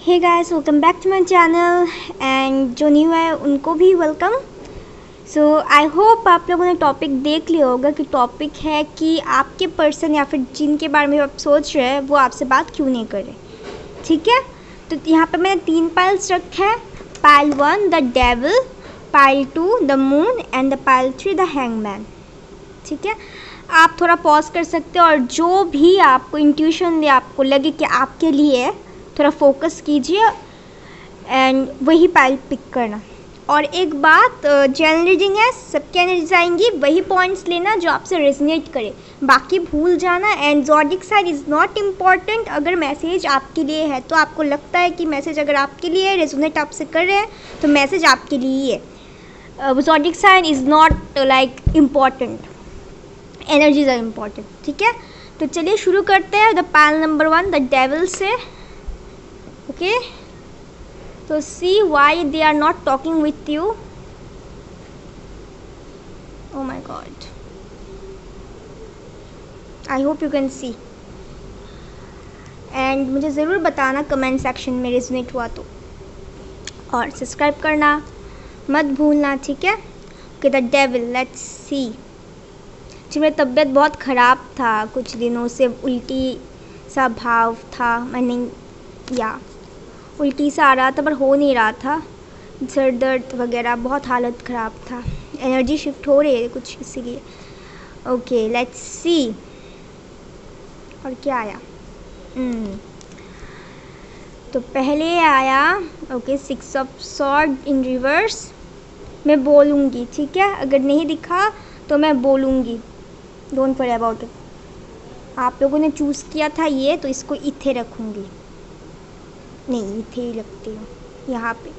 Hey guys, welcome back to my channel and जो new है उनको भी वेलकम। सो आई होप आप लोगों ने टॉपिक देख लिया होगा कि टॉपिक है कि आपके पर्सन या फिर जिनके बारे में आप सोच रहे हैं वो आपसे बात क्यों नहीं कर रहे। ठीक है, तो यहाँ पे मैंने 3 पाइल्स रखे हैं। Pile 1 the devil, pile 2 the moon and the pile 3 the hangman. ठीक है, आप थोड़ा पॉज कर सकते हो और जो भी आपको इंट्यूशन दे, आपको लगे कि आपके लिए है, थोड़ा फोकस कीजिए एंड वही पाइल पिक करना। और एक बात, जनरल रीडिंग है, सबकी एनर्जीज आएंगी, वही पॉइंट्स लेना जो आपसे रेजोनेट करे, बाकी भूल जाना। And zodiac sign is not important. अगर मैसेज आपके लिए है तो आपको लगता है कि मैसेज अगर आपके लिए है, रेजोनेट आपसे कर रहे हैं, तो मैसेज आपके लिए ही है। Zodiac sign is not like important, energies are important. ठीक है, तो चलिए शुरू करते हैं the pile number 1 the devil से। Okay, so see why they are not talking with you. Oh my god, I hope you can see and मुझे ज़रूर बताना कमेंट सेक्शन में रेजोनेट हुआ तो, और सब्सक्राइब करना मत भूलना। ठीक है, okay the devil, let's see. जी, मेरी तबीयत बहुत ख़राब था, कुछ दिनों से उल्टी सा भाव था, मैंने या उल्टी सा आ रहा था पर हो नहीं रहा था, सर दर्द वगैरह, बहुत हालत ख़राब था, एनर्जी शिफ्ट हो रही है कुछ इसीलिए। ओके लेट्स सी, और क्या आया। तो पहले आया okay 6 of sword in reverse. मैं बोलूँगी, ठीक है, अगर नहीं दिखा तो मैं बोलूँगी, डोंट वरी अबाउट इट। आप लोगों ने चूज़ किया था ये, तो इसको इथे रखूँगी, नहीं इथे ही लगती हूँ यहाँ पे।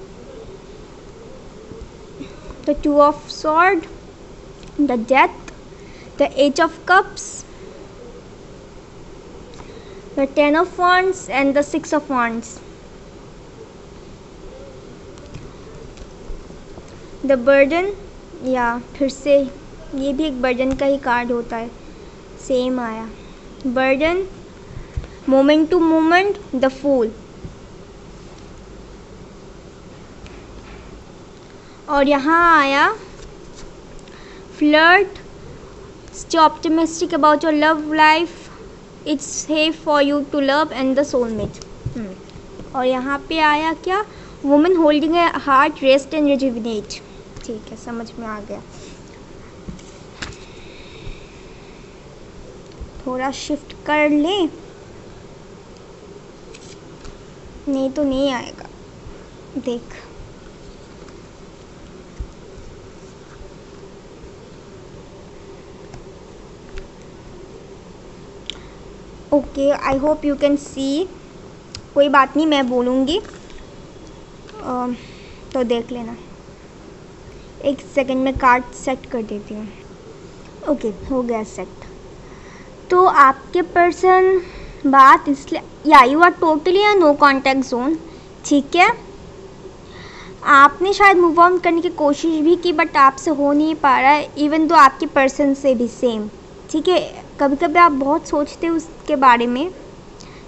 The 2 of sword, the death, the 8 of cups, the 10 of wands and the 6 of wands। The burden, या फिर से ये भी एक बर्डन का ही कार्ड होता है, सेम आया। Burden, moment to moment, the fool. और यहाँ आया flirt, stay optimistic about your love life, it's safe for you to love and the soulmate. और यहाँ पे आया क्या, women holding a heart, rest and rejuvenate. ठीक है, समझ में आ गया। थोड़ा शिफ्ट कर लें, नहीं तो नहीं आएगा, देख। Okay, I hope you can see. कोई बात नहीं, मैं बोलूँगी तो देख लेना। एक सेकंड में कार्ड सेट कर देती हूँ। ओके, हो गया सेट। तो आपके पर्सन बात इसलिए, या you are totally a no contact zone. ठीक है, आपने शायद मूव ऑन करने की कोशिश भी की बट आपसे हो नहीं पा रहा है, इवन तो आपके पर्सन से भी सेम। ठीक है, कभी कभी आप बहुत सोचते हो उसके बारे में,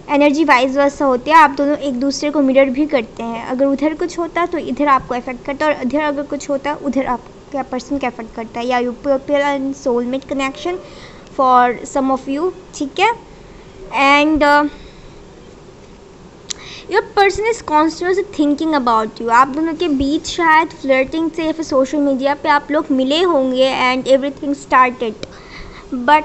एनर्जी वाइज वर्सा होती है, आप दोनों एक दूसरे को मिरर भी करते हैं। अगर उधर कुछ होता है तो इधर आपको इफेक्ट करता है, और इधर अगर कुछ होता है उधर आपका पर्सन को इफेक्ट करता है। या you people and soulmate connection for some of you. ठीक है, and your person is constantly thinking about you. आप दोनों के बीच शायद फ्लर्टिंग से या फिर सोशल मीडिया पे आप लोग मिले होंगे एंड एवरीथिंग स्टार्टेड, बट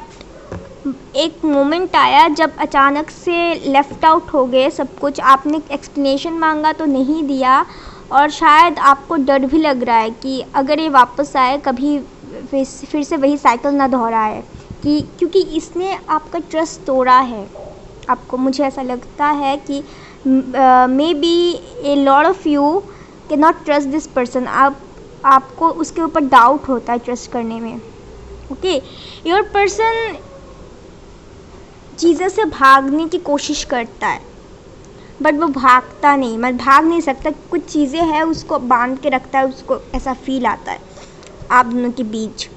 एक मोमेंट आया जब अचानक से लेफ़्ट आउट हो गए सब कुछ। आपने एक्सप्लेनेशन मांगा तो नहीं दिया, और शायद आपको डर भी लग रहा है कि अगर ये वापस आए कभी फिर से वही साइकिल ना दोहराए, कि क्योंकि इसने आपका ट्रस्ट तोड़ा है। आपको, मुझे ऐसा लगता है कि may be a lot of you can not trust this person. आपको उसके ऊपर डाउट होता है ट्रस्ट करने में। ओके, योर पर्सन चीज़ों से भागने की कोशिश करता है बट वो भागता नहीं, मतलब भाग नहीं सकता। कुछ चीज़ें हैं उसको बांध के रखता है, उसको ऐसा फील आता है आप दोनों के बीच।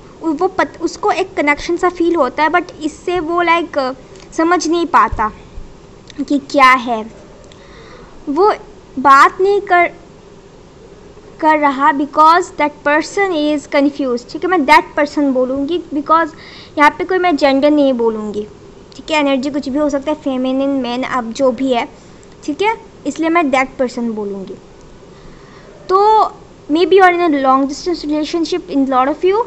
उसको एक कनेक्शन सा फील होता है, बट इससे वो लाइक समझ नहीं पाता कि क्या है। वो बात नहीं कर रहा because that person is confuse. ठीक है, मैं दैट पर्सन बोलूँगी बिकॉज यहाँ पे कोई मैं जेंडर नहीं बोलूँगी। ठीक है, एनर्जी कुछ भी हो सकता है, फेमिनिन मैन अब जो भी है। ठीक है, इसलिए मैं दैट पर्सन बोलूँगी। तो मे बी और in a long distance relationship in lot of you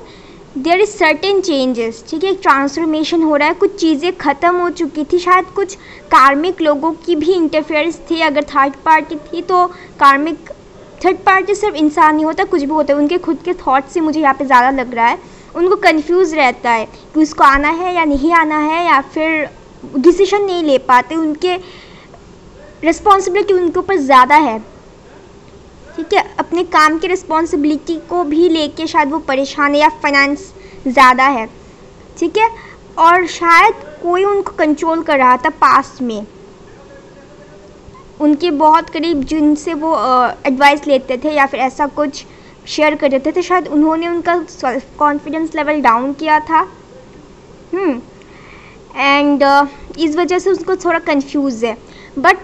there is certain changes. ठीक है, एक ट्रांसफॉर्मेशन हो रहा है, कुछ चीज़ें ख़त्म हो चुकी थी, शायद कुछ कार्मिक लोगों की भी इंटरफेरेंस थी। अगर थर्ड पार्टी थी तो कार्मिक थर्ड पार्टी सिर्फ इंसान नहीं होता, कुछ भी होता है, उनके खुद के थॉट से मुझे यहाँ पे ज़्यादा लग रहा है। उनको कंफ्यूज रहता है कि उसको आना है या नहीं आना है, या फिर डिसीजन नहीं ले पाते, उनके रिस्पॉन्सिबिलिटी उनके ऊपर ज़्यादा है। ठीक है, अपने काम की रिस्पॉन्सिबिलिटी को भी लेके शायद वो परेशान है, या फाइनेंस ज़्यादा है। ठीक है, और शायद कोई उनको कंट्रोल कर रहा था पास्ट में, उनके बहुत करीब जिनसे वो एडवाइस लेते थे या फिर ऐसा कुछ शेयर कर देते थे, शायद उन्होंने उनका सेल्फ कॉन्फिडेंस लेवल डाउन किया था। एंड इस वजह से उसको थोड़ा कंफ्यूज है। बट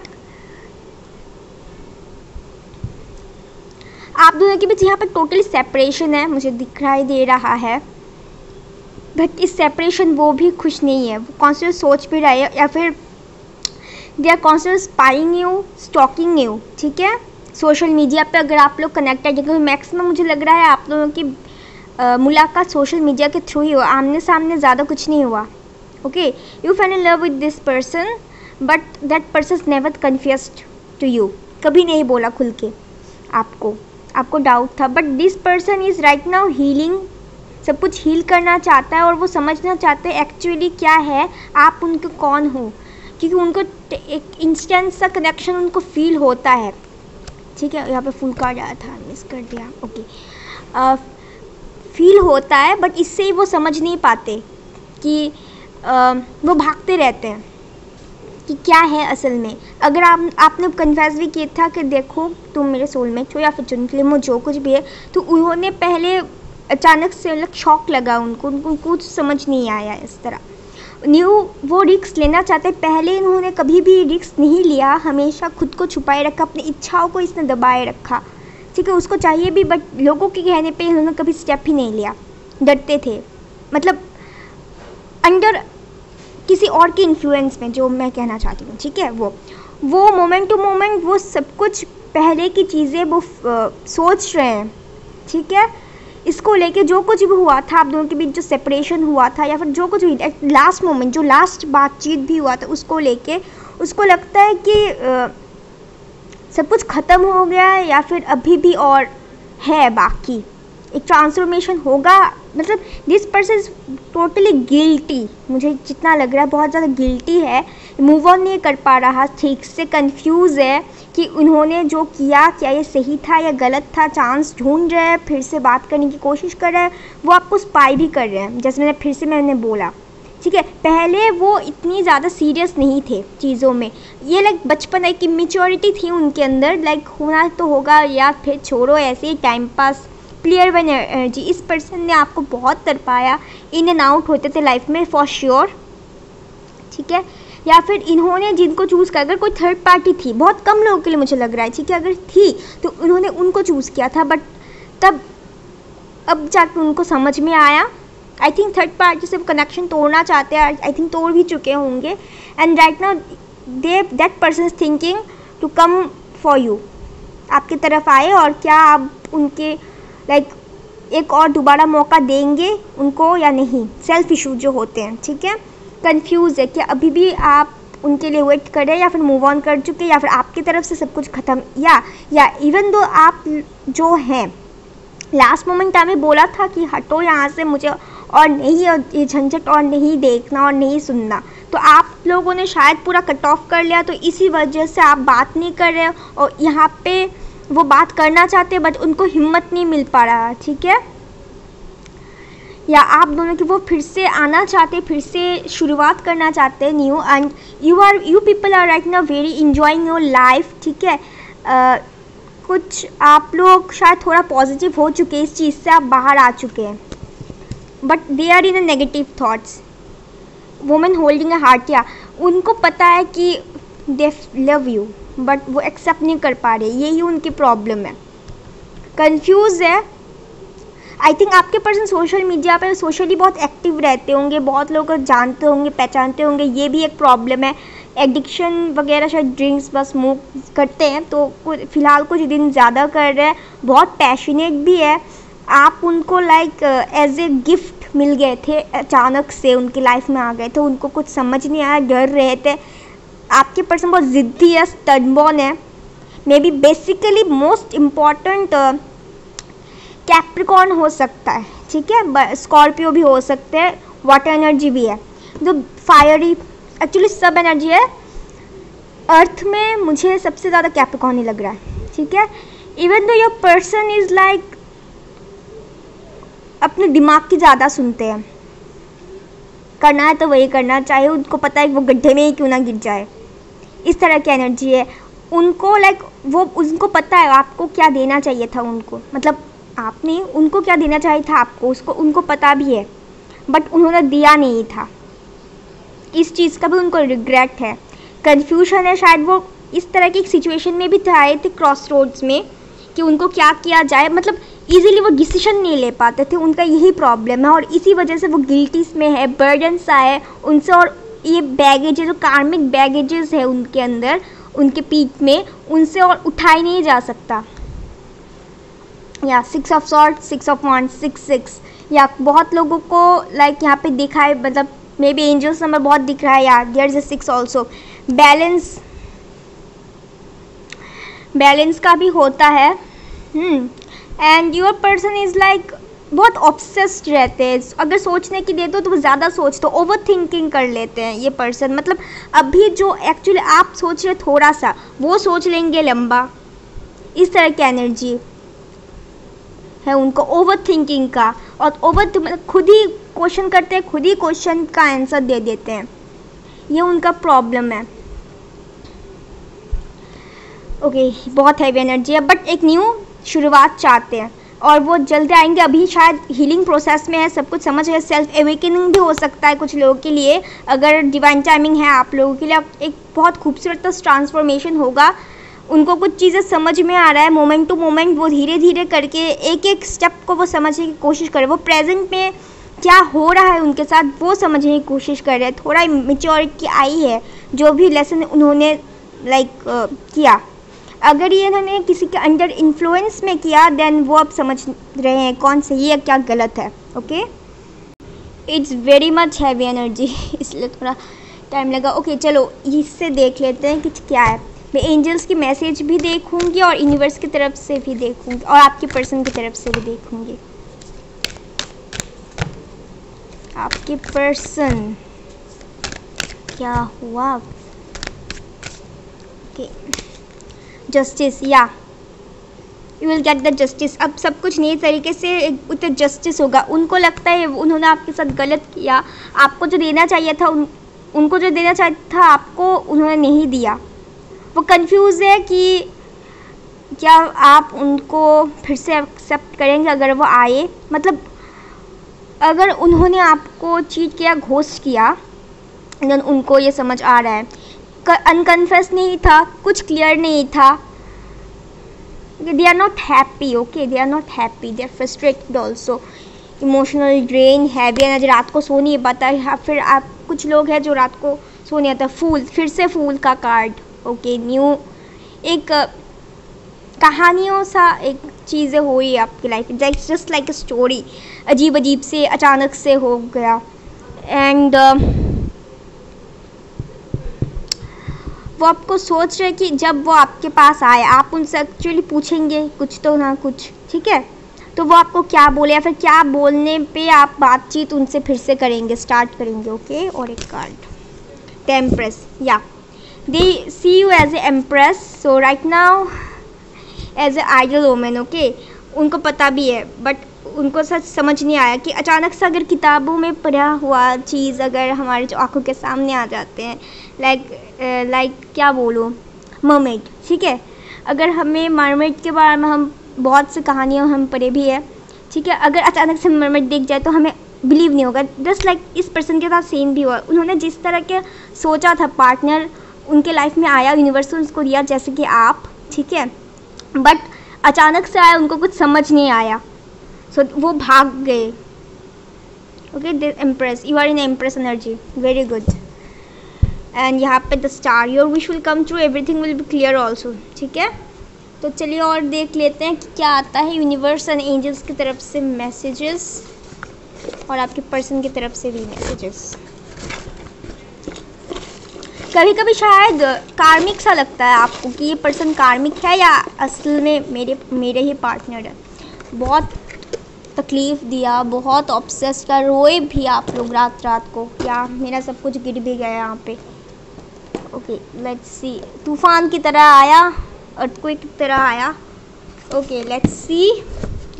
आप दोनों के बीच यहाँ पर टोटली सेपरेशन है, मुझे दिखाई दे रहा है। बट इस सेपरेशन वो भी खुश नहीं है, वो कॉन्स्टेंट सोच भी रहा है, या फिर they are constant spying you, stalking you. ठीक है, सोशल मीडिया पे अगर आप लोग कनेक्टेड है, क्योंकि मैक्सिमम मुझे लग रहा है आप लोगों की मुलाकात सोशल मीडिया के थ्रू ही हुआ, आमने सामने ज़्यादा कुछ नहीं हुआ। Okay, you fell in love with this person but that person never confessed to you, कभी नहीं बोला खुल के आपको डाउट था। But this person is right now healing, सब कुछ हील करना चाहता है, और वो समझना चाहते हैं एक्चुअली क्या है, आप उनके कौन हो, क्योंकि उनको एक इंस्टेंट सा कनेक्शन उनको फील होता है। ठीक है, यहाँ पे फुल कार्ड आया था, मिस कर दिया। ओके, फील होता है, बट इससे ही वो समझ नहीं पाते कि वो भागते रहते हैं कि क्या है असल में। अगर आपने कन्फेस भी किया था कि देखो तुम मेरे सोलमेट हो या फिर चुन के लिए जो कुछ भी है, तो उन्होंने पहले अचानक से शॉक लगा, उनको कुछ समझ नहीं आया इस तरह। वो रिस्क लेना चाहते, पहले इन्होंने कभी भी रिस्क नहीं लिया, हमेशा खुद को छुपाए रखा, अपनी इच्छाओं को इसने दबाए रखा। ठीक है, उसको चाहिए भी, बट लोगों के कहने पे इन्होंने कभी स्टेप ही नहीं लिया, डरते थे, मतलब अंडर किसी और के इन्फ्लुएंस में, जो मैं कहना चाहती हूँ। ठीक है, वो मोमेंट टू मोमेंट वो सब कुछ पहले की चीज़ें वो सोच रहे हैं। ठीक है, इसको लेके जो कुछ भी हुआ था आप दोनों के बीच, जो सेपरेशन हुआ था या फिर जो कुछ भी लास्ट मोमेंट, जो लास्ट बातचीत भी हुआ था, उसको लेके उसको लगता है कि सब कुछ ख़त्म हो गया है, या फिर अभी भी और है बाकी, एक ट्रांसफॉर्मेशन होगा। मतलब this person is totally guilty, मुझे जितना लग रहा है बहुत ज़्यादा गिल्टी है, मूव ऑन नहीं कर पा रहा, ठीक से कंफ्यूज है कि उन्होंने जो किया क्या ये सही था या गलत था, चांस ढूंढ रहे हैं, फिर से बात करने की कोशिश कर रहे हैं, वो आपको स्पाई भी कर रहे हैं, जैसे मैंने बोला। ठीक है, पहले वो इतनी ज़्यादा सीरियस नहीं थे चीज़ों में, ये लाइक बचपन एक इमेच्योरिटी थी उनके अंदर, लाइक होना तो होगा या फिर छोड़ो ऐसे ही time pass, clear one energy. इस पर्सन ने आपको बहुत तरपाया, इन एंड आउट होते थे लाइफ में फॉर श्योर। ठीक है, या फिर इन्होंने जिनको चूज़ किया, अगर कोई थर्ड पार्टी थी, बहुत कम लोगों के लिए मुझे लग रहा है, ठीक है, अगर थी तो उन्होंने उनको चूज़ किया था, बट तब अब जाकर उनको समझ में आया। आई थिंक थर्ड पार्टी से कनेक्शन तोड़ना चाहते हैं, आई थिंक तोड़ भी चुके होंगे, and right now that person is thinking to come for you, आपकी तरफ आए, और क्या आप उनके लाइक एक और दोबारा मौका देंगे उनको या नहीं, सेल्फ इशू जो होते हैं। ठीक है, कंफ्यूज है कि अभी भी आप उनके लिए वेट करें या फिर मूव ऑन कर चुके, या फिर आपकी तरफ से सब कुछ ख़त्म, या इवन दो आप जो हैं लास्ट मोमेंट हमें बोला था कि हटो यहाँ से, मुझे और नहीं, और ये झंझट और नहीं देखना और नहीं सुनना, तो आप लोगों ने शायद पूरा कट ऑफ कर लिया, तो इसी वजह से आप बात नहीं कर रहे, और यहाँ पे वो बात करना चाहते बट उनको हिम्मत नहीं मिल पा रहा। ठीक है, या आप दोनों की वो फिर से आना चाहते, फिर से शुरुआत करना चाहते हैं new, and you people are right now very enjoying your life. ठीक है, कुछ आप लोग शायद थोड़ा पॉजिटिव हो चुके हैं, इस चीज़ से आप बाहर आ चुके हैं, but they are in a negative thoughts. Women holding a heart, या उनको पता है कि दे लव यू बट वो एक्सेप्ट नहीं कर पा रहे, यही उनकी प्रॉब्लम है, कंफ्यूज है। आई थिंक आपके पर्सन सोशल मीडिया पर सोशली बहुत एक्टिव रहते होंगे, बहुत लोग जानते होंगे, पहचानते होंगे, ये भी एक प्रॉब्लम है। एडिक्शन वगैरह शायद ड्रिंक्स बस स्मोक करते हैं, तो फ़िलहाल कुछ दिन ज़्यादा कर रहे हैं, बहुत पैशनेट भी है। आप उनको लाइक एज ए गिफ्ट मिल गए थे, अचानक से उनकी लाइफ में आ गए थे, उनको कुछ समझ नहीं आया, डर रहे थे। आपके पर्सन बहुत ज़िद्दी है, स्टबर्न है, may be basically most important Capricorn हो सकता है, ठीक है, स्कॉर्पियो भी हो सकते हैं, वाटर एनर्जी भी है, जो फायरी एक्चुअली सब एनर्जी है। अर्थ में मुझे सबसे ज़्यादा कैप्रिकॉर्न ही लग रहा है, ठीक है। Even though your person is like अपने दिमाग की ज़्यादा सुनते हैं, करना है तो वही करना, चाहे उनको पता है वो गड्ढे में ही क्यों ना गिर जाए, इस तरह की एनर्जी है उनको। लाइक वो उनको पता है आपको क्या देना चाहिए था उनको, मतलब आपने उनको क्या देना चाहिए था आपको, उसको उनको पता भी है, बट उन्होंने दिया नहीं था। इस चीज़ का भी उनको रिग्रेट है, कन्फ्यूजन है। शायद वो इस तरह की एक सिचुएशन में भी आए थे क्रॉस रोड्स में कि उनको क्या किया जाए, मतलब इजीली वो डिसीजन नहीं ले पाते थे, उनका यही प्रॉब्लम है और इसी वजह से वो गिल्टीज में है, बर्डन सा है उनसे। और ये बैगेज जो कार्मिक बैगेजेस है उनके अंदर, उनके पीठ में, उनसे और उठाई नहीं जा सकता। या 6 ऑफ सॉर्ड्स, 6 ऑफ वांड्स, 6 या बहुत लोगों को लाइक यहाँ पे दिखा है, मतलब मे बी एंजल्स नंबर बहुत दिख रहा है यार, there is a 6 also. Balance का भी होता है। And your person is like बहुत ऑब्सेस्ड रहते हैं, अगर सोचने की दे दो तो वो ज़्यादा सोचते, ओवर थिंकिंग कर लेते हैं ये पर्सन। मतलब अभी जो एक्चुअली आप सोच रहे थोड़ा सा, वो सोच लेंगे लंबा, इस तरह की एनर्जी है उनको, ओवर थिंकिंग का। और मतलब खुद ही क्वेश्चन करते हैं, खुद ही क्वेश्चन का आंसर दे देते हैं, ये उनका प्रॉब्लम है। ओके, बहुत हैवी एनर्जी है, बट एक न्यू शुरुआत चाहते हैं और वो जल्दी आएंगे। अभी शायद हीलिंग प्रोसेस में है, सब कुछ समझ है, सेल्फ एवेकनिंग भी हो सकता है कुछ लोगों के लिए, अगर डिवाइन टाइमिंग है आप लोगों के लिए। एक बहुत खूबसूरत ट्रांसफॉर्मेशन होगा, उनको कुछ चीज़ें समझ में आ रहा है, मोमेंट टू मोमेंट वो धीरे धीरे करके एक एक स्टेप को वो समझने की कोशिश कर रहे हैं। वो प्रेजेंट में क्या हो रहा है उनके साथ वो समझने की कोशिश कर रहे हैं, थोड़ा मेच्योरिटी आई है, जो भी लेसन उन्होंने किया। अगर ये इन्होंने किसी के अंडर इन्फ्लुएंस में किया, देन वो अब समझ रहे हैं कौन सही है क्या गलत है। Okay, it's very much heavy energy, इसलिए थोड़ा टाइम लगा। ओके, चलो इससे देख लेते हैं कि क्या है। मैं एंजल्स की मैसेज भी देखूंगी और यूनिवर्स की तरफ से भी देखूंगी और आपके पर्सन की तरफ से भी देखूंगी। आपके पर्सन क्या हुआ? ओके, जस्टिस, या you will get the justice. अब सब कुछ नए तरीके से उतना जस्टिस होगा। उनको लगता है उन्होंने आपके साथ गलत किया, आपको जो देना चाहिए था उनको जो देना चाहिए था आपको उन्होंने नहीं दिया। वो कंफ्यूज है कि क्या आप उनको फिर से एक्सेप्ट करेंगे अगर वो आए, मतलब अगर उन्होंने आपको चीट किया, घोस्ट किया, देन उनको ये समझ आ रहा है अनकन्फेस नहीं था, कुछ क्लियर नहीं था। They are not happy, okay, they are not happy, they are frustrated also, emotional drain, heavy energy, रात को सो नहीं पाता है। फिर आप कुछ लोग हैं जो रात को सो नहीं आता। फूल, फिर से फूल का कार्ड, ओके, न्यू एक कहानियों सा एक चीज़ें हुई आपकी life, just like a story, अजीब अजीब से अचानक से हो गया। एंड वो आपको सोच रहे कि जब वो आपके पास आए आप उनसे एक्चुअली पूछेंगे कुछ तो ना कुछ, ठीक है, तो वो आपको क्या बोले या फिर क्या बोलने पे आप बातचीत उनसे फिर से करेंगे, स्टार्ट करेंगे। ओके, और एक कार्ड टेम्प्रेस, या they see you as a empress, so right now as a idol women. Okay, उनको पता भी है बट उनको सच समझ नहीं आया कि अचानक से अगर किताबों में पढ़ा हुआ चीज़ अगर हमारे जो आँखों के सामने आ जाते हैं, लाइक क्या बोलूँ, मरमेड, ठीक है, अगर हमें मरमेड के बारे में हम बहुत सी कहानियाँ हम पढ़े भी है, ठीक है, अगर अचानक से मरमेड दिख जाए तो हमें बिलीव नहीं होगा। जस्ट लाइक इस पर्सन के साथ सेम भी हुआ, उन्होंने जिस तरह के सोचा था पार्टनर उनके लाइफ में आया, यूनिवर्स ने उसको दिया, जैसे कि आप, ठीक है, बट अचानक से आया, उनको कुछ समझ नहीं आया, सो वो भाग गए। Okay, the empress, you are in empress energy, very good. And यहाँ पे the star, your wish will come true, everything will be clear also, ठीक है। तो चलिए और देख लेते हैं कि क्या आता है यूनिवर्स एंड एंजल्स की तरफ से मैसेजेस और आपके पर्सन की तरफ से भी मैसेजेस। कभी कभी शायद कार्मिक सा लगता है आपको कि ये पर्सन कार्मिक है या असल में मेरे ही पार्टनर है। बहुत तकलीफ़ दिया, बहुत ऑब्सेस का, रोए भी आप लोग रात रात को, या मेरा सब कुछ गिर भी गया यहाँ पे। ओके, लेट्स सी, तूफान की तरह आया, अर्थक्वेक की तरह आया। ओके, लेट्स सी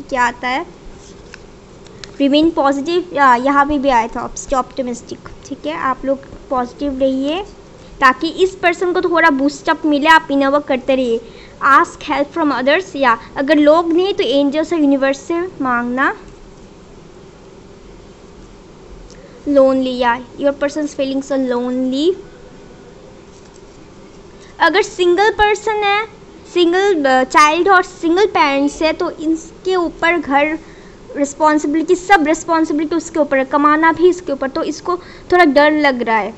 क्या आता है। रिमेन पॉजिटिव, या यहाँ पे भी आया था ऑप्टिमिस्टिक, ठीक है। आप लोग पॉजिटिव रहिए ताकि इस पर्सन को थोड़ा बूस्टअप मिले, आप इनर वर्क करते रहिए। आस्क हेल्प फ्रॉम अदर्स, या अगर लोग नहीं तो एंजल्स और यूनिवर्स से मांगना। लोनली, या your person feeling so lonely. अगर सिंगल पर्सन है, सिंगल चाइल्ड और सिंगल पेरेंट्स है, तो इसके ऊपर घर रिस्पॉन्सिबिलिटी, सब रिस्पॉन्सिबिलिटी उसके ऊपर है, कमाना भी इसके ऊपर, तो इसको थोड़ा डर लग रहा है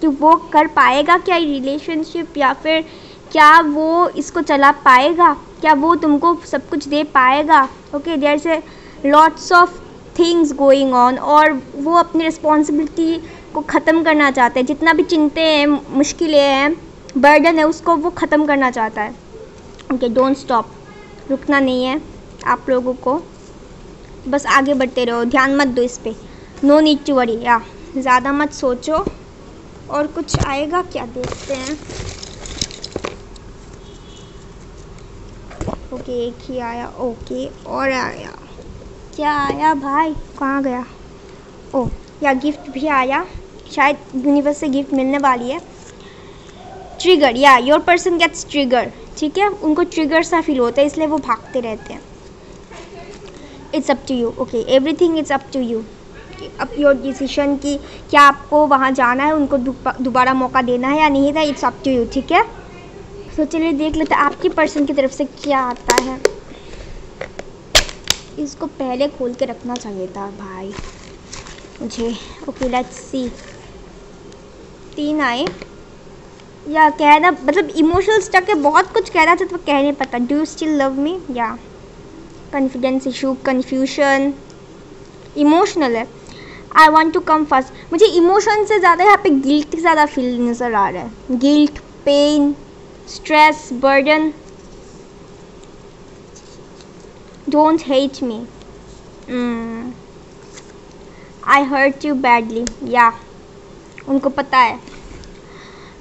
कि वो कर पाएगा क्या रिलेशनशिप, या फिर क्या वो इसको चला पाएगा, क्या वो तुमको सब कुछ दे पाएगा। Okay, there is a lots of things going on, और वो अपनी रिस्पॉन्सिबिलिटी को ख़त्म करना चाहते हैं। जितना भी चिंते हैं, मुश्किलें हैं, बर्डन है, उसको वो ख़त्म करना चाहता है। ओके, डोंट स्टॉप, रुकना नहीं है आप लोगों को, बस आगे बढ़ते रहो, ध्यान मत दो इस पर। नो नीड टू वरी, या ज़्यादा मत सोचो। और कुछ आएगा क्या, देखते हैं। ओके, एक ही आया। ओके, और आया, क्या आया भाई, कहाँ गया। ओ, या गिफ्ट भी आया, शायद यूनिवर्स से गिफ्ट मिलने वाली है। ट्रिगर, या योर पर्सन गेट्स ट्रिगर, ठीक है, उनको ट्रिगर सा फील होता है, इसलिए वो भागते रहते हैं। It's up to you. Okay, everything it's up to you, अब योर डिसीजन की क्या आपको वहाँ जाना है, उनको दोबारा मौका देना है या नहीं था, इट्स अप टू यू, ठीक है। तो चलिए देख लेते हैं आपकी पर्सन की तरफ से क्या आता है। इसको पहले खोल के रखना चाहिए था भाई मुझे। ओके, लेट्स सी, 3 आए, या कहना मतलब इमोशनल स्टक है, बहुत कुछ कहना था तो कह नहीं पता। Do you still love me, या कॉन्फिडेंस इशू, कन्फ्यूजन, इमोशनल है। I want to come first, मुझे इमोशन से ज़्यादा यहाँ पे गिल्ट ज़्यादा फील नज़र आ रहा है। Guilt, pain, stress, burden. Don't hate me, I hurt you badly, या उनको पता है।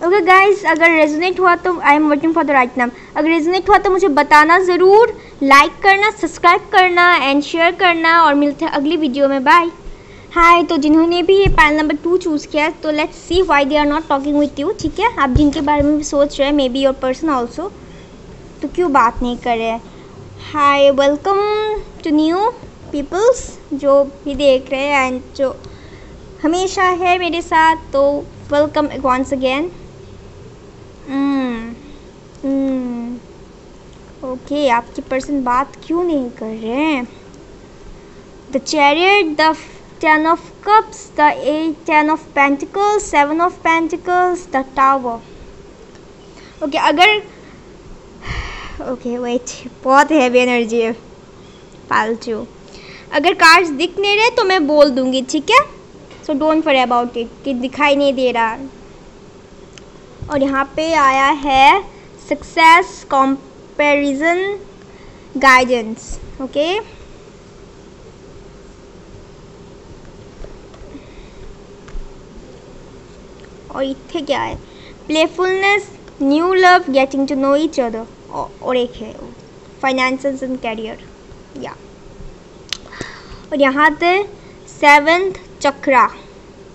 ओके गाइज, अगर रेजोनेट हुआ तो I am waiting for the right नाम। अगर रेजोनेट हुआ तो मुझे बताना ज़रूर, लाइक करना, सब्सक्राइब करना एंड शेयर करना, और मिलते हैं अगली वीडियो में। बाय। हाय, तो जिन्होंने भी ये पैनल नंबर 2 चूज़ किया है, तो let's see why they are not talking with you, ठीक है। आप जिनके बारे में भी सोच रहे हैं, may be your person also, तो क्यों बात नहीं कर रहे हैं। हाय, वेलकम टू न्यू पीपल्स जो भी देख रहे हैं एंड जो हमेशा है मेरे साथ, तो वेलकम वंस अगेन। ओके, आपकी पर्सन बात क्यों नहीं कर रहे हैं। The chariot, the 10 of cups, the 10 of pentacles, 7 of pentacles, the tower. Okay, अगर ओके वेट, बहुत हैवी एनर्जी है फालतू। अगर कार्ड्स दिख नहीं रहे तो मैं बोल दूंगी, ठीक है। So don't worry about it कि दिखाई नहीं दे रहा। और यहाँ पे आया है सक्सेस, कंपैरिजन, गाइडेंस। ओके, और इतने क्या है, playfulness, new love, getting to know each other, और एक है फाइनेंसेस एंड कैरियर, या। और यहाँ पे 7th chakra,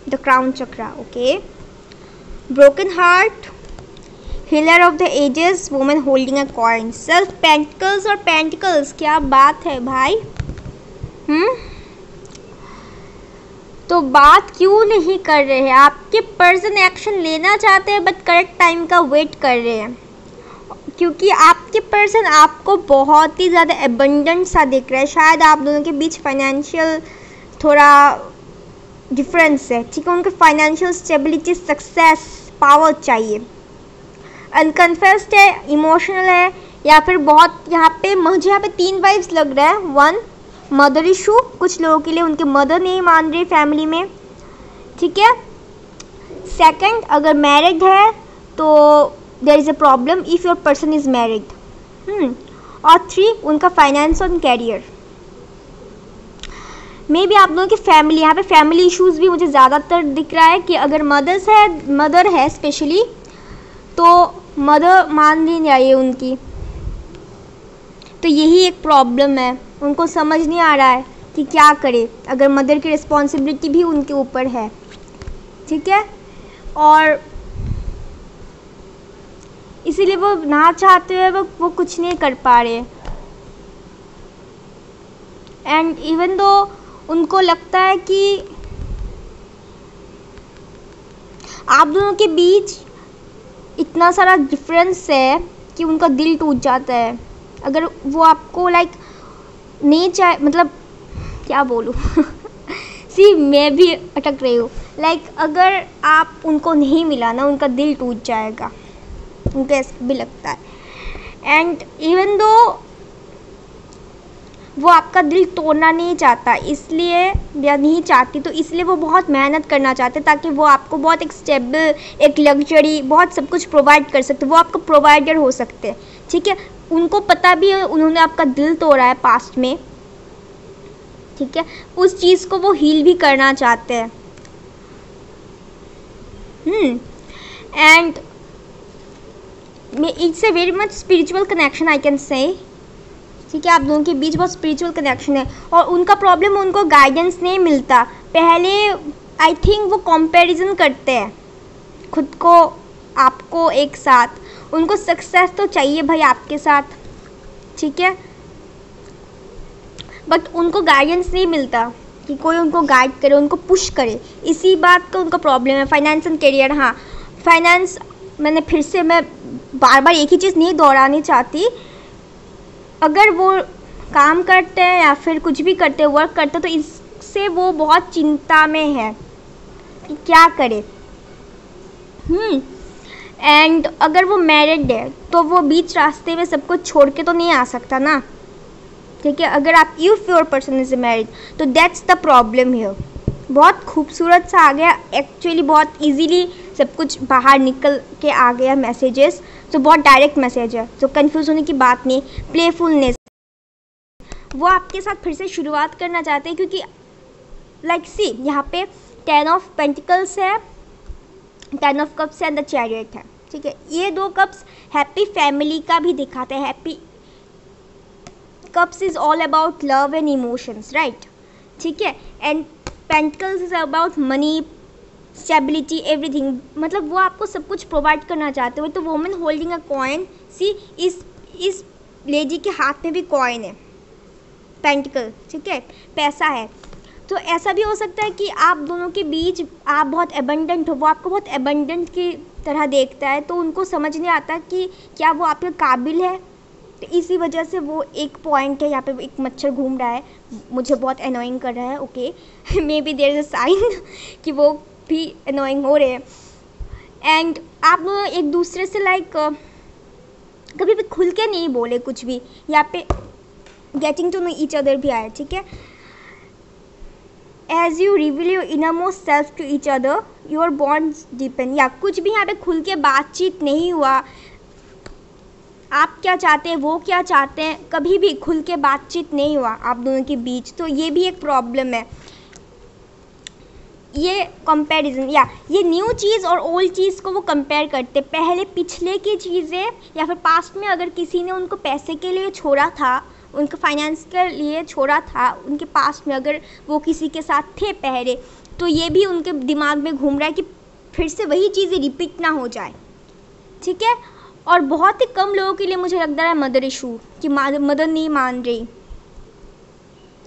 the crown chakra. Okay, broken heart, healer of the ages, women holding a coin, self, pentacles और पेंटिकल्स, क्या बात है भाई। तो बात क्यों नहीं कर रहे हैं? आपके पर्सन एक्शन लेना चाहते हैं बट करेक्ट टाइम का वेट कर रहे हैं, क्योंकि आपके पर्सन आपको बहुत ही ज़्यादा एबंडेंट सा दिख रहा है। शायद आप दोनों के बीच फाइनेंशियल थोड़ा डिफरेंस है, ठीक है। उनको फाइनेंशियल स्टेबिलिटी, सक्सेस, पावर चाहिए। अनकन्फेस्ड है, इमोशनल है, या फिर बहुत मुझे यहाँ पे 3 वाइब्स लग रहा है। 1 मदर इशू, कुछ लोगों के लिए उनके मदर नहीं मान रही फैमिली में, ठीक है। 2 अगर मैरिड है तो there is a problem if your person is married. और 3 उनका फाइनेंस और कैरियर। मे बी आप लोगों की फैमिली, यहाँ पे फैमिली इश्यूज़ भी मुझे ज़्यादातर दिख रहा है कि अगर मदर है स्पेशली, तो मदर मान नहीं रही उनकी, तो यही एक प्रॉब्लम है। उनको समझ नहीं आ रहा है कि क्या करे, अगर मदर की रिस्पॉन्सिबिलिटी भी उनके ऊपर है, ठीक है। और इसीलिए वो ना चाहते हुए वो कुछ नहीं कर पा रहे। एंड इवन दो उनको लगता है कि आप दोनों के बीच इतना सारा डिफरेंस है कि उनका दिल टूट जाता है। अगर वो आपको नहीं चाहे, मतलब क्या बोलूँ सी मैं भी अटक रही हूँ। अगर आप उनको नहीं मिला ना, उनका दिल टूट जाएगा, उनको ऐसा भी लगता है। एंड इवन दो वो आपका दिल तोड़ना नहीं चाहता, इसलिए या नहीं चाहती, तो इसलिए वो बहुत मेहनत करना चाहते ताकि वो आपको बहुत एक स्टेबल, एक लग्जरी, बहुत सब कुछ प्रोवाइड कर सकते, वो आपको प्रोवाइडर हो सकते हैं, ठीक है। उनको पता भी है उन्होंने आपका दिल तोड़ा है पास्ट में, ठीक है। उस चीज़ को वो हील भी करना चाहते हैं। And it's a very much spiritual connection I can say, ठीक है। आप दोनों के बीच बहुत स्पिरिचुअल कनेक्शन है। और उनका प्रॉब्लम, उनको गाइडेंस नहीं मिलता। पहले आई थिंक वो कंपैरिजन करते हैं खुद को आपको एक साथ। उनको सक्सेस तो चाहिए भाई आपके साथ, ठीक है, बट उनको गाइडेंस नहीं मिलता कि कोई उनको गाइड करे, उनको पुश करे। इसी बात का उनका प्रॉब्लम है। फाइनेंस एंड करियर, हाँ फाइनेंस, मैं बार बार एक ही चीज़ नहीं दोहरानी चाहती। अगर वो काम करते हैं या फिर कुछ भी करते हैं, वर्क करते हैं, तो इससे वो बहुत चिंता में है कि क्या करे। एंड अगर वो मैरिड है तो वो बीच रास्ते में सब कुछ छोड़ के तो नहीं आ सकता ना, ठीक है। अगर आप if your person is married, तो दैट्स द प्रॉब्लम हियर। बहुत खूबसूरत सा आ गया एक्चुअली, बहुत इजीली सब कुछ बाहर निकल के आ गया मैसेजेस, तो बहुत डायरेक्ट मैसेज है, तो कंफ्यूज होने की बात नहीं। प्लेफुलनेस, वो आपके साथ फिर से शुरुआत करना चाहते हैं, क्योंकि सी यहाँ पे 10 ऑफ पेंटिकल्स है, 10 ऑफ कप्स है, एंड द चैरियट है, ठीक है। ये 2 कप्स हैप्पी फैमिली का भी दिखाते हैं। Happy cups is all about love and emotions, right, ठीक है। And pentacles is about money, stability, everything. मतलब वो आपको सब कुछ प्रोवाइड करना चाहते हो। तो वुमन होल्डिंग अ कॉइन, सी इस लेडी के हाथ में भी कॉइन है, पेंटिकल, ठीक है, पैसा है। तो ऐसा भी हो सकता है कि आप दोनों के बीच आप बहुत एबंडेंट हो, वो आपको बहुत एबंडेंट की तरह देखता है, तो उनको समझ नहीं आता कि क्या वो आपके काबिल है। तो इसी वजह से वो एक पॉइंट है, यहाँ पे एक मच्छर घूम रहा है, मुझे बहुत अनोइंग कर रहा है, okay maybe there is a sign कि वो भी अनोइंग हो रहे हैं। एंड आप दोनों एक दूसरे से कभी भी खुल के नहीं बोले कुछ भी, यहाँ पे getting to know each other भी आया, ठीक है। As you reveal your innermost self to each other, your bonds deepen, या कुछ भी यहाँ पे खुल के बातचीत नहीं हुआ। आप क्या चाहते हैं, वो क्या चाहते हैं, कभी भी खुल के बातचीत नहीं हुआ आप दोनों के बीच, तो ये भी एक प्रॉब्लम है। ये कंपैरिजन, या ये न्यू चीज़ और ओल्ड चीज़ को वो कंपेयर करते, पहले पिछले की चीज़ें, या फिर पास्ट में अगर किसी ने उनको पैसे के लिए छोड़ा था, उनके फाइनेंस के लिए छोड़ा था, उनके पास्ट में अगर वो किसी के साथ थे पहले, तो ये भी उनके दिमाग में घूम रहा है कि फिर से वही चीज़ें रिपीट ना हो जाए, ठीक है। और बहुत ही कम लोगों के लिए मुझे लग रहा है मदर इशू, कि मदर नहीं मान रही,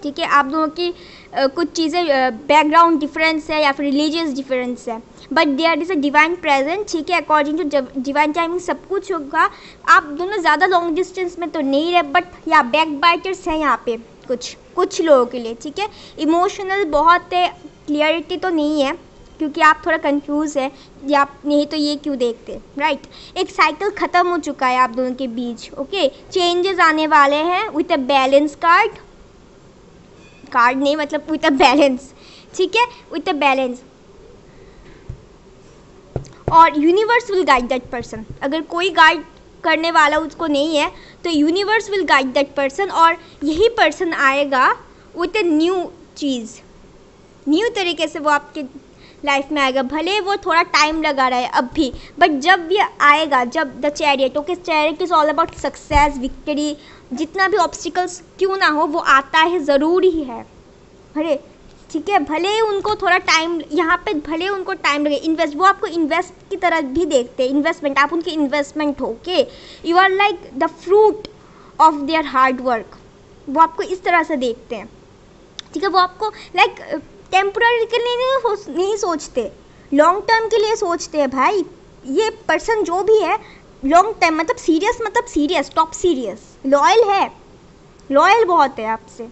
ठीक है, आप दोनों की कुछ चीज़ें बैकग्राउंड डिफरेंस है या फिर रिलीजियस डिफरेंस है, but there is a divine present, ठीक है, अकॉर्डिंग टू डिवाइन टाइमिंग सब कुछ होगा। आप दोनों ज़्यादा लॉन्ग डिस्टेंस में तो नहीं रहे, बट या बैक बाइटर्स हैं यहाँ पे कुछ लोगों के लिए, ठीक है। इमोशनल बहुत है, क्लियरिटी तो नहीं है क्योंकि आप थोड़ा कंफ्यूज है, या आप नहीं तो ये क्यों देखते, राइट। एक साइकिल ख़त्म हो चुका है आप दोनों के बीच, ओके। चेंजेस आने वाले हैं विथ अ बैलेंस कार्ड नहीं, मतलब विथ अ बैलेंस, ठीक है, विथ अ बैलेंस। और universe will guide that person, अगर कोई गाइड करने वाला उसको नहीं है तो universe will guide that person, और यही पर्सन आएगा with a new cheese, new तरीके से वो आपके लाइफ में आएगा। भले वो थोड़ा टाइम लगा रहा है अब भी, बट जब ये आएगा, जब the chariot, okay, chariot is all about success, victory, जितना भी ऑब्स्टिकल्स क्यों ना हो वो आता है, ज़रूरी है, अरे ठीक है। भले ही उनको थोड़ा टाइम यहाँ पे, भले उनको टाइम लगे, वो आपको इन्वेस्ट की तरह भी देखते हैं, इन्वेस्टमेंट, आप उनकी इन्वेस्टमेंट हो, okay. You are like the fruit of their hard work, वो आपको इस तरह से देखते हैं, ठीक है। वो आपको लाइक टेम्पोररी के लिए नहीं सोचते, लॉन्ग टर्म के लिए सोचते हैं भाई। ये पर्सन जो भी है लॉन्ग टाइम, मतलब सीरियस, टॉप सीरियस, लॉयल है, लॉयल बहुत है आपसे,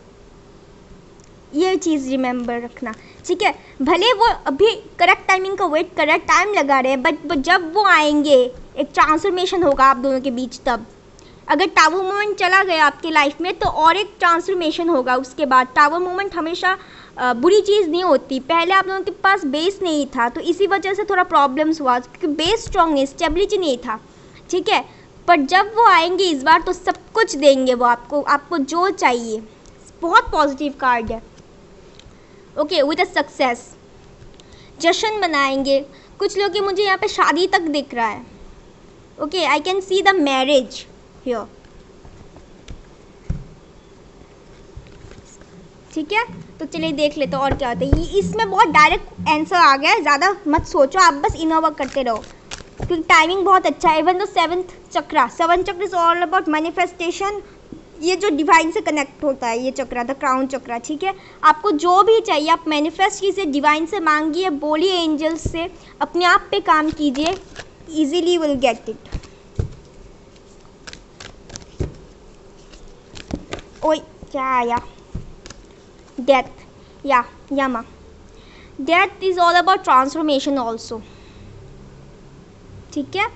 ये चीज़ रिमेंबर रखना, ठीक है। भले वो अभी करेक्ट टाइमिंग का वेट कर रहे हैं, टाइम लगा रहे हैं, बट जब वो आएंगे एक ट्रांसफॉर्मेशन होगा आप दोनों के बीच। तब अगर टावर मोमेंट चला गया आपकी लाइफ में तो और एक ट्रांसफॉर्मेशन होगा उसके बाद। टावर मोमेंट हमेशा बुरी चीज़ नहीं होती, पहले आप लोगों के पास बेस नहीं था तो इसी वजह से थोड़ा प्रॉब्लम्स हुआ, क्योंकि बेस स्ट्रॉन्ग नहीं, स्टेबिलिटी नहीं था, ठीक है। पर जब वो आएंगे इस बार तो सब कुछ देंगे वो आपको जो चाहिए। बहुत पॉजिटिव कार्ड है, ओके, विद अ सक्सेस, जश्न मनाएंगे। कुछ लोग की मुझे यहाँ पे शादी तक दिख रहा है, okay, I can see the marriage here, ठीक है। तो चलिए देख लेते और क्या होता है। इसमें बहुत डायरेक्ट आंसर आ गया है, ज़्यादा मत सोचो, आप बस इनर वर्क करते रहो क्योंकि टाइमिंग बहुत अच्छा है। इवन तो सेवंथ चक्र इज ऑल अबाउट मैनिफेस्टेशन, ये जो डिवाइन से कनेक्ट होता है, ये चक्र, द क्राउन चक्र, ठीक है। आपको जो भी चाहिए आप मैनिफेस्ट कीजिए, डिवाइन से मांगिए, बोलिए एंजल्स से, अपने आप पे काम कीजिए, इजीली विल गेट इट। ओए क्या आया, डेथ या Yama, death is all about transformation also, ठीक है।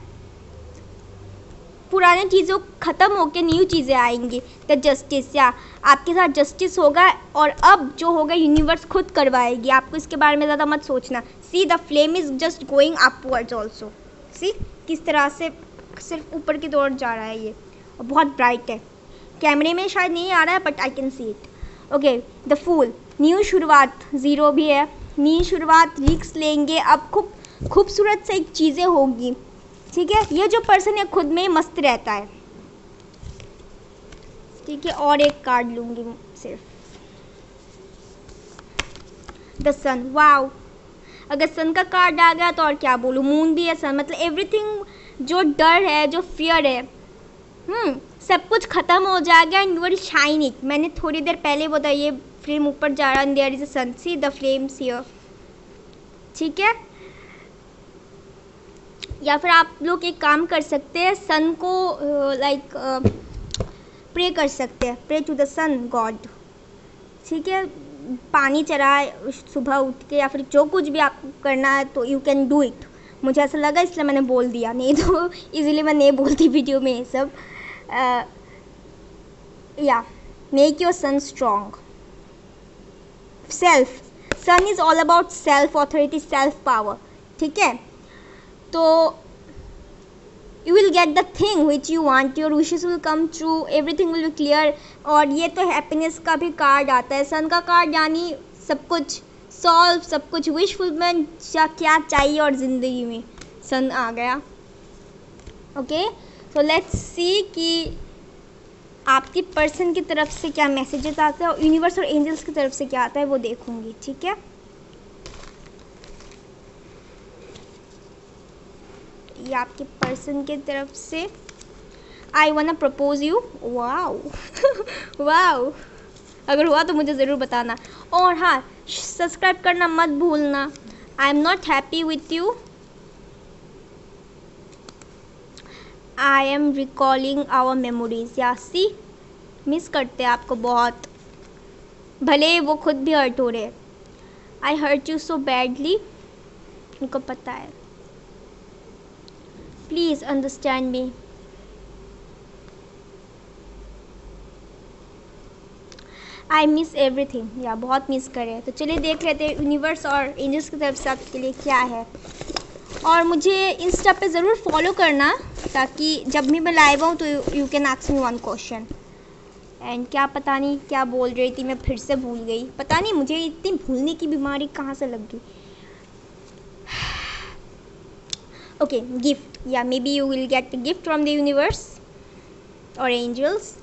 पुरानी चीज़ों ख़त्म होकर न्यू चीज़ें आएंगी, द जस्टिस, या आपके साथ जस्टिस होगा और अब जो होगा यूनिवर्स खुद करवाएगी, आपको इसके बारे में ज़्यादा मत सोचना। See the flame is just going upwards also, see किस तरह से सिर्फ ऊपर की ओर जा रहा है ये, और बहुत ब्राइट है, कैमरे में शायद नहीं आ रहा है but I can see it, okay. The fool, new शुरुआत, ज़ीरो भी है, न्यू शुरुआत, रिस्क लेंगे, अब खूबसूरत से एक चीज़ें होगी, ठीक है। ये जो पर्सन है खुद में मस्त रहता है, ठीक है। और एक कार्ड लूँगी सिर्फ, द सन, वाओ, अगर सन का कार्ड आ गया तो और क्या बोलूँ, मून भी है, सन, मतलब एवरीथिंग, जो डर है, जो फियर है, सब कुछ ख़त्म हो जाएगा and you will shine it. मैंने थोड़ी देर पहले बताया ये फ्लेम ऊपर जा रहा है, there is a sun, see the flames here, ठीक है। या फिर आप लोग एक काम कर सकते हैं, सन को लाइक प्रे कर सकते हैं, pray to the sun god, ठीक है। पानी चढ़ाए सुबह उठ के, या फिर जो कुछ भी आपको करना है तो यू कैन डू इट। मुझे ऐसा लगा इसलिए मैंने बोल दिया, नहीं तो इजीली मैं नहीं बोलती वीडियो में ये सब। या make your sun strong, self, sun is all about self authority, self power, ठीक है। तो you will get the thing which you want, your wishes will come true, everything will be clear। और ये तो हैप्पीनेस का भी card आता है, सन का कार्ड, यानी सब कुछ सॉल्व, सब कुछ विश फुलफिलमेंट, क्या चाहिए और ज़िंदगी में सन आ गया, ओके। सो लेट्स सी कि आपकी पर्सन की तरफ से क्या मैसेजेस आते हैं और यूनिवर्स और एंजल्स की तरफ से क्या आता है वो देखूंगी, ठीक है। ये आपके पर्सन की तरफ से, I want propose you, wow wow, अगर हुआ तो मुझे ज़रूर बताना। और हाँ, सब्सक्राइब करना मत भूलना। I am not happy with you, I am recalling our memories. या सी, मिस करते हैं आपको बहुत, भले वो खुद भी हर्ट हो रहे। आई हर्ट यू सो बैडली, उनको पता है। Please understand me. I miss everything, या बहुत मिस करे। तो चलिए देख लेते हैं यूनिवर्स और एंजल्स की तरफ से आपके लिए क्या है। और मुझे इंस्टा पे ज़रूर फॉलो करना, ताकि जब भी मैं लाइव आऊँ तो you can ask me one question. And क्या पता नहीं क्या बोल रही थी, मैं फिर से भूल गई। पता नहीं मुझे इतनी भूलने की बीमारी कहाँ से लग गई। ओके, गिफ्ट, या may be you will get a gift from the universe और एंजल्स।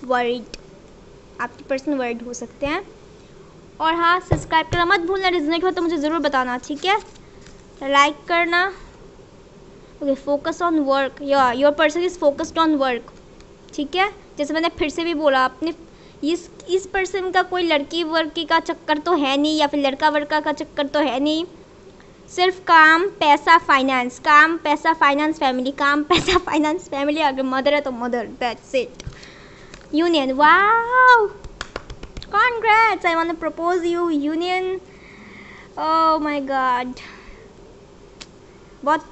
वर्ड, आपकी पर्सन वर्ड हो सकते हैं। और हाँ, सब्सक्राइब करना मत भूलना। रिजनेट हो तो मुझे ज़रूर बताना, ठीक है। लाइक करना। ओके, फोकस ऑन वर्क, या your person is focused on work, ठीक है। जैसे मैंने फिर से भी बोला, अपने इस पर्सन का कोई लड़की वर्की का चक्कर तो है नहीं, या फिर लड़का वर्का का चक्कर तो है नहीं। सिर्फ काम, पैसा, फाइनेंस, काम, पैसा, फाइनेंस, फैमिली, काम, पैसा, फाइनेंस, फैमिली। अगर मदर है तो mother, that's it. Union, wow, congrats, I want to propose you union. Oh my god, बहुत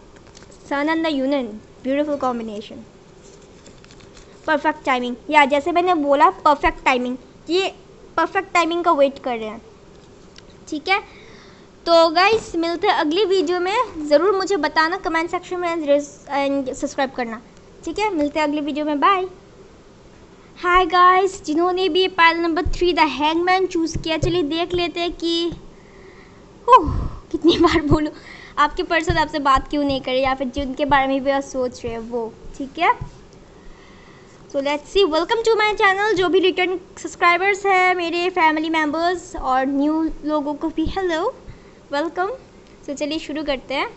sun and the union, beautiful combination. Perfect timing, या जैसे मैंने बोला परफेक्ट टाइमिंग, ये परफेक्ट टाइमिंग का वेट कर रहे हैं, ठीक है। तो गाइस मिलते हैं अगली वीडियो में। ज़रूर मुझे बताना कमेंट सेक्शन में, एंड सब्सक्राइब करना, ठीक है। मिलते हैं अगली वीडियो में, बाय। हाय गाइस, जिन्होंने भी pile number 3 the hangman choose किया, चलिए देख लेते हैं कि कितनी बार बोलूँ, आपके पर्सन आपसे बात क्यों नहीं करे, या फिर जिनके बारे में भी आप सोच रहे हैं वो, ठीक है। So let's see. Welcome to my channel. जो भी रिटर्न सब्सक्राइबर्स हैं, मेरे फैमिली मेम्बर्स, और न्यू लोगों को भी हेलो, वेलकम। सो चलिए शुरू करते हैं।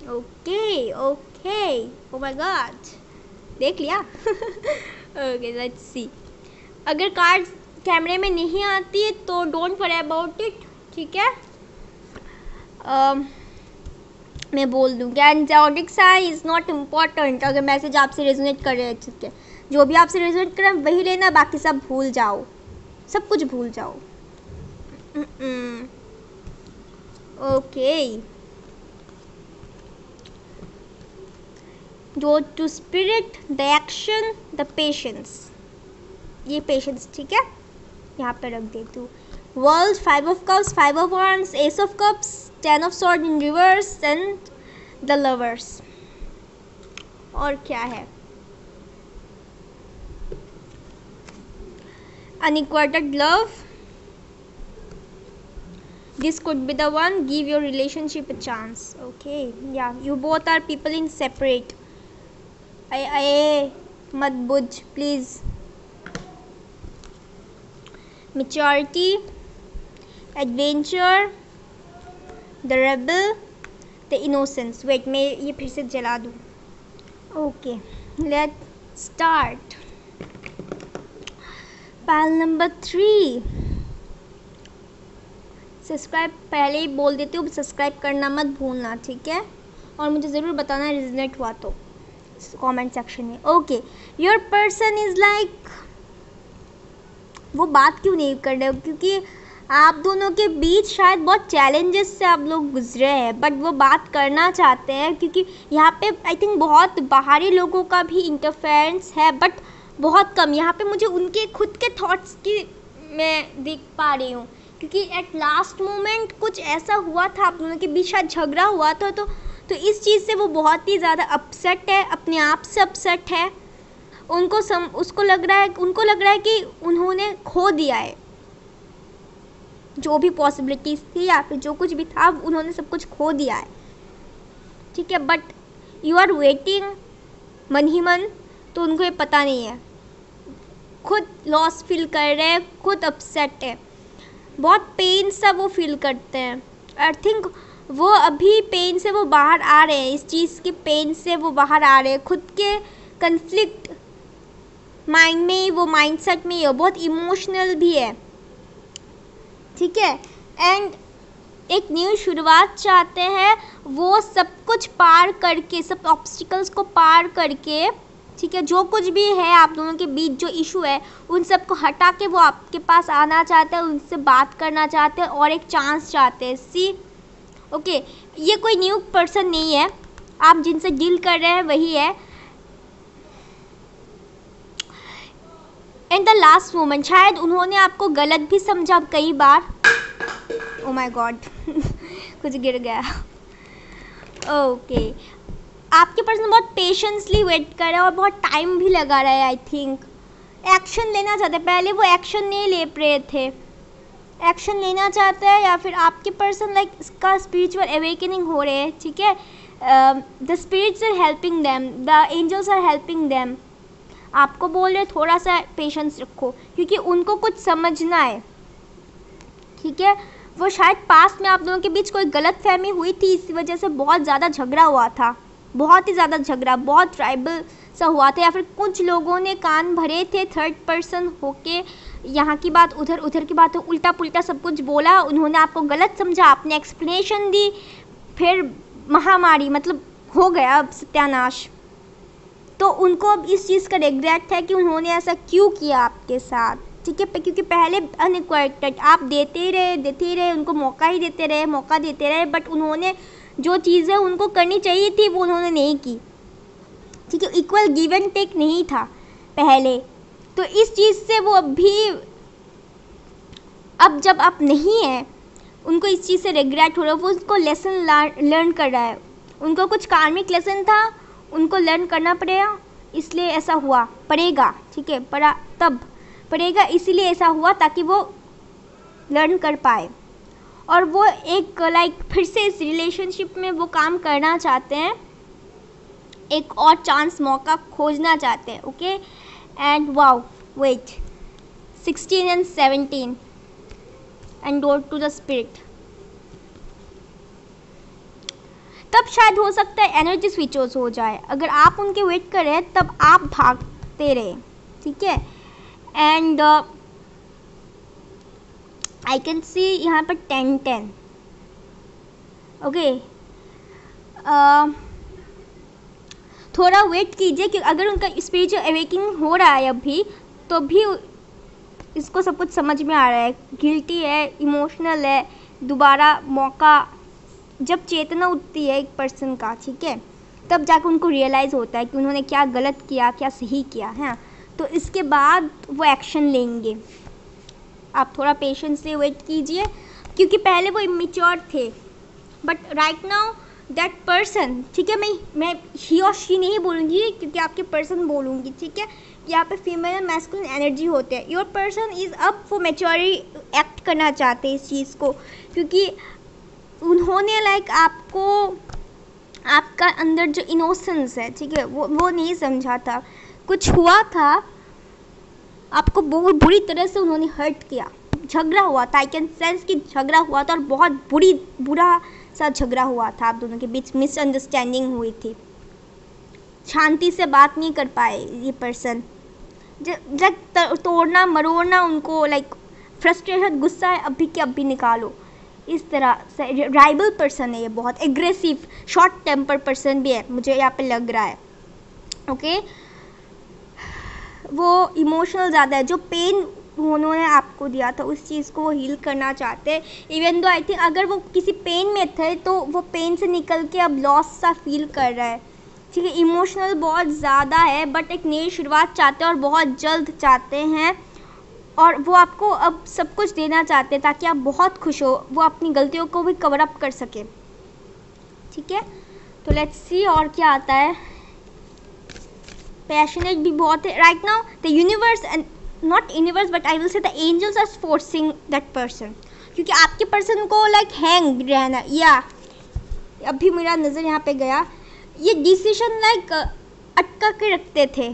Okay okay, O my God, देख लिया। Okay, let's see. अगर कार्ड कैमरे में नहीं आती है तो डोंट वरी अबाउट इट, ठीक है। मैं बोल दूँगी, and zodiac sign is not important. अगर मैसेज आपसे रेजोनेट कर रहे हैं, ठीक है, जो भी आपसे रेजोनेट कर रहे हैं वही लेना, बाकी सब भूल जाओ, सब कुछ भूल जाओ। ओके, जो two spirit, the action, the patience, ये पेशेंस, ठीक है, यहाँ पे रख देती हूँ। World, 5 of cups, 5 of wands, ace of cups, 10 of sword in reverse, and the lovers. और क्या है, unrequited love, this could be the one, give your relationship a chance. Okay, yeah, you both are people in separate. मत बुझ please. Maturity, adventure, the rebel, the innocence. Wait, मैं ये फिर से जला दूँ। Okay, let's start. Pile number 3. Subscribe पहले ही बोल देती हूँ, सब्सक्राइब करना मत भूलना, ठीक है। और मुझे ज़रूर बताना रिजनेट हुआ तो कमेंट सेक्शन में। Okay, your person is like, वो बात क्यों नहीं कर रहे हो, क्योंकि आप दोनों के बीच शायद बहुत चैलेंजेस से आप लोग गुजरे हैं, बट वो बात करना चाहते हैं, क्योंकि यहाँ पे आई थिंक बहुत बाहरी लोगों का भी इंटरफेरेंस है, बट बहुत कम। यहाँ पे मुझे उनके खुद के थॉट्स की मैं देख पा रही हूँ, क्योंकि एट लास्ट मोमेंट कुछ ऐसा हुआ था, आप दोनों के बीच शायद झगड़ा हुआ था, तो इस चीज़ से वो बहुत ही ज़्यादा अपसेट है, अपने आप से अपसेट है। उनको लग रहा है कि उन्होंने खो दिया है जो भी पॉसिबिलिटीज़ थी, या फिर जो कुछ भी था, उन्होंने सब कुछ खो दिया है, ठीक है। बट यू आर वेटिंग मन ही मन, तो उनको ये पता नहीं है, खुद लॉस फील कर रहे हैं, खुद अपसेट है, बहुत पेन सा वो फील करते हैं। आई थिंक वो अभी पेन से वो बाहर आ रहे हैं, इस चीज़ के पेन से वो बाहर आ रहे हैं, खुद के कन्फ्लिक्ट माइंड में, वो माइंडसेट में, बहुत इमोशनल भी है, ठीक है। एंड एक न्यू शुरुआत चाहते हैं, वो सब कुछ पार करके, सब ऑब्स्टिकल्स को पार करके, ठीक है, जो कुछ भी है आप दोनों के बीच जो इशू है उन सब को हटा के वो आपके पास आना चाहते हैं, उनसे बात करना चाहते हैं और एक चांस चाहते हैं। सी ओके, ये कोई न्यू पर्सन नहीं है, आप जिनसे डील कर रहे हैं वही है। एंड द लास्ट मोमेंट, शायद उन्होंने आपको गलत भी समझा कई बार। ओ माय गॉड कुछ गिर गया। ओके, आपके पर्सन बहुत पेशेंसली वेट कर रहा है और बहुत टाइम भी लगा रहा है। आई थिंक एक्शन लेना चाहते हैं, पहले वो एक्शन नहीं ले रहे थे, एक्शन लेना चाहते हैं, या फिर आपके पर्सन लाइक इसका स्पिरिचुअल अवेकनिंग हो रहे हैं, ठीक है। The spirits are helping them, the angels are helping them. आपको बोल रहे थोड़ा सा पेशेंस रखो, क्योंकि उनको कुछ समझना है, ठीक है। वो शायद पास्ट में आप दोनों के बीच कोई गलत फहमी हुई थी, इसी वजह से बहुत ज़्यादा झगड़ा हुआ था, बहुत ही ज़्यादा झगड़ा, बहुत ट्राइबल सा हुआ था, या फिर कुछ लोगों ने कान भरे थे थर्ड पर्सन होके, यहाँ की बात उधर, उधर की बात उल्टा पुल्टा सब कुछ बोला, उन्होंने आपको गलत समझा, आपने एक्सप्लेनेशन दी, फिर महामारी, मतलब हो गया अब सत्यानाश। तो उनको अब इस चीज़ का रिग्रेट है कि उन्होंने ऐसा क्यों किया आपके साथ, ठीक है, क्योंकि पहले अनएक्वाइटेड आप देते ही रहे, उनको मौका ही देते रहे, बट उन्होंने जो चीज़ें उनको करनी चाहिए थी वो उन्होंने नहीं की, ठीक है। इक्वल गिव एंड टेक नहीं था पहले, तो इस चीज़ से वो अब जब आप नहीं है, उनको इस चीज़ से रिग्रेट हो रहा है, वो उसको लेसन लर्न कर रहा है, उनको कुछ कार्मिक लेसन था, उनको लर्न करना पड़ेगा, इसलिए ऐसा हुआ, पड़ेगा, ठीक है, तब पड़ेगा, इसीलिए ऐसा हुआ ताकि वो लर्न कर पाए, और वो एक लाइक फिर से इस रिलेशनशिप में वो काम करना चाहते हैं, एक और चांस मौका खोजना चाहते हैं। Okay, and wow, wait 16 and 17 and door to the spirit. तब शायद हो सकता है एनर्जी स्विचेस हो जाए, अगर आप उनके वेट कर रहे हैं तब आप भागते रहे, ठीक है। एंड आई कैन सी यहाँ पर 10-10। ओके, थोड़ा वेट कीजिए कि अगर उनका स्पिरिचुअल अवेकिंग हो रहा है अभी, तो भी इसको सब कुछ समझ में आ रहा है, गिल्टी है, इमोशनल है, दोबारा मौका, जब चेतना उठती है एक पर्सन का, ठीक है, तब जाकर उनको रियलाइज़ होता है कि उन्होंने क्या गलत किया, क्या सही किया है, तो इसके बाद वो एक्शन लेंगे। आप थोड़ा पेशेंस से वेट कीजिए, क्योंकि पहले वो इमेच्योर थे, but right now that person, ठीक है, मैं ही और शी नहीं बोलूँगी, क्योंकि आपके पर्सन बोलूँगी, ठीक है। यहाँ पे फीमेल एंड मैस्कुलिन एनर्जी होते हैं। Your person is up for maturity, act करना चाहते हैं इस चीज़ को, क्योंकि उन्होंने लाइक आपको, आपका अंदर जो इनोसेंस है, ठीक है, वो नहीं समझा था, कुछ हुआ था, आपको बहुत बुरी तरह से उन्होंने हर्ट किया, झगड़ा हुआ था, आई कैन सेंस कि झगड़ा हुआ था, और बहुत बुरा सा झगड़ा हुआ था, आप दोनों के बीच मिसअंडरस्टैंडिंग हुई थी, शांति से बात नहीं कर पाए ये पर्सन, जब तोड़ना मरोड़ना उनको, लाइक फ्रस्ट्रेशन, गुस्सा है अभी के अभी निकालो, इस तरह से। राइबल पर्सन है ये, बहुत एग्रेसिव, शॉर्ट टेम्पर पर्सन भी है, मुझे यहाँ पे लग रहा है। ओके, वो इमोशनल ज़्यादा है, जो पेन उन्होंने आपको दिया था उस चीज़ को वो हील करना चाहते हैं, इवन दो आई थिंक अगर वो किसी पेन में थे तो वो पेन से निकल के अब लॉस सा फील कर रहा है, ठीक है। इमोशनल बहुत ज़्यादा है, बट एक नई शुरुआत चाहते हैं और बहुत जल्द चाहते हैं, और वो आपको अब सब कुछ देना चाहते हैं ताकि आप बहुत खुश हो, वो अपनी गलतियों को भी कवर अप कर सके, ठीक है। तो लेट्स सी और क्या आता है। पैशनेट भी बहुत है right now, the universe and not universe but I will say the angels are forcing that person, क्योंकि आपके पर्सन को लाइक हैंग रहना, या अभी मेरा नज़र यहाँ पे गया, ये डिसीजन लाइक अटका के रखते थे,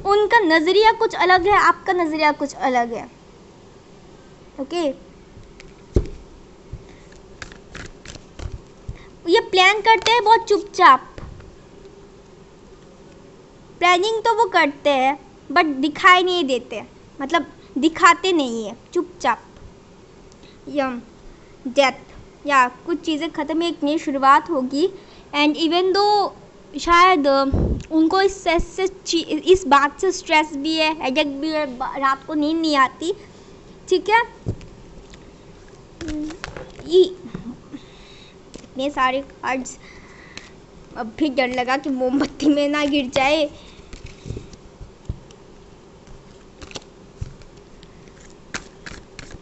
उनका नज़रिया कुछ अलग है, आपका नज़रिया कुछ अलग है। ओके, ये प्लान करते हैं बहुत चुपचाप, प्लानिंग तो वो करते हैं बट दिखाई नहीं देते, मतलब दिखाते नहीं है, चुपचाप। यम डेथ या कुछ चीज़ें ख़त्म, एक नई शुरुआत होगी। एंड इवन दो शायद उनको इस बात से स्ट्रेस भी है, हेडेक भी है, रात को नींद नहीं आती, ठीक है। इतने सारे कार्ड्स, अब भी डर लगा कि मोमबत्ती में ना गिर जाए।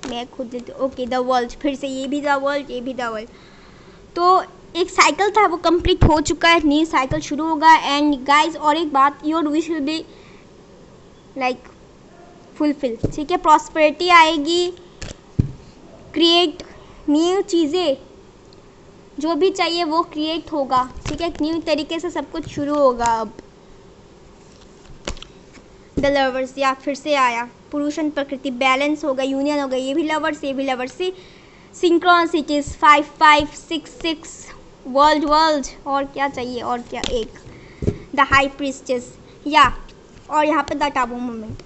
मैं खुद ओके द वर्ल्ड, फिर से ये भी द वर्ल्ड, ये भी द वर्ल्ड। तो एक साइकिल था वो कंप्लीट हो चुका है, न्यू साइकिल शुरू होगा। एंड गाइस और एक बात, your wish will be like fulfil, ठीक है। प्रॉस्पेरिटी आएगी, क्रिएट न्यू चीज़ें, जो भी चाहिए वो क्रिएट होगा, ठीक है। एक न्यू तरीके से सब कुछ शुरू होगा। अब द लवर्स या फिर से आया, पुरुष एंड प्रकृति बैलेंस होगा, यूनियन होगा, ये भी लवर्स, ये भी लवर्स से सिंक्रोनिसिटीज 5 5 6 6 वर्ल्ड वर्ल्ड, और क्या चाहिए, और क्या, एक द हाई प्रीस्टेस या, और यहाँ पे द टाबू मोमेंट।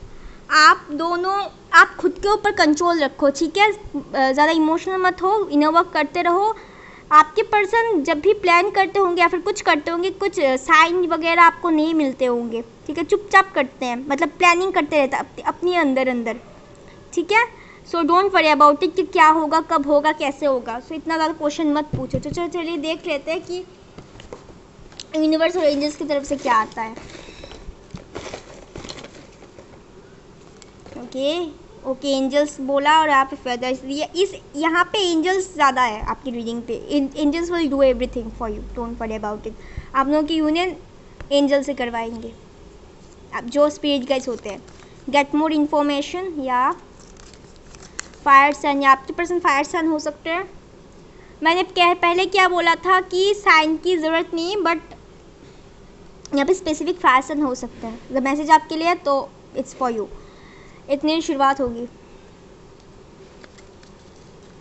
आप दोनों, आप खुद के ऊपर कंट्रोल रखो, ठीक है। ज़्यादा इमोशनल मत हो, इनर वर्क करते रहो। आपके पर्सन जब भी प्लान करते होंगे या फिर कुछ करते होंगे, कुछ साइन वगैरह आपको नहीं मिलते होंगे, ठीक है। चुपचाप करते हैं, मतलब प्लानिंग करते रहते हैं अपनी अंदर अंदर, ठीक है। So don't worry about it कि क्या होगा, कब होगा, कैसे होगा। सो इतना ज़्यादा क्वेश्चन मत पूछो। तो चलिए देख लेते हैं कि यूनिवर्स और एंजल्स की तरफ से क्या आता है। ओके एंजल्स बोला, और यहाँ पे फेदर्स, यहाँ पे एंजल्स ज़्यादा है आपकी रीडिंग पे। Angels will do everything for you, don't worry about it. आप लोगों की यूनियन एंजल से करवाएंगे, अब जो स्पिरिट गाइड्स होते हैं। गेट मोर इन्फॉर्मेशन या फायर सन, या आपके पर्सन फायर सन हो सकते हैं। मैंने पहले क्या बोला था कि साइन की ज़रूरत नहीं, बट यहाँ पे स्पेसिफिक फायर सन हो सकते हैं। अगर मैसेज आपके लिए है तो इट्स फॉर यू, इतनी शुरुआत होगी।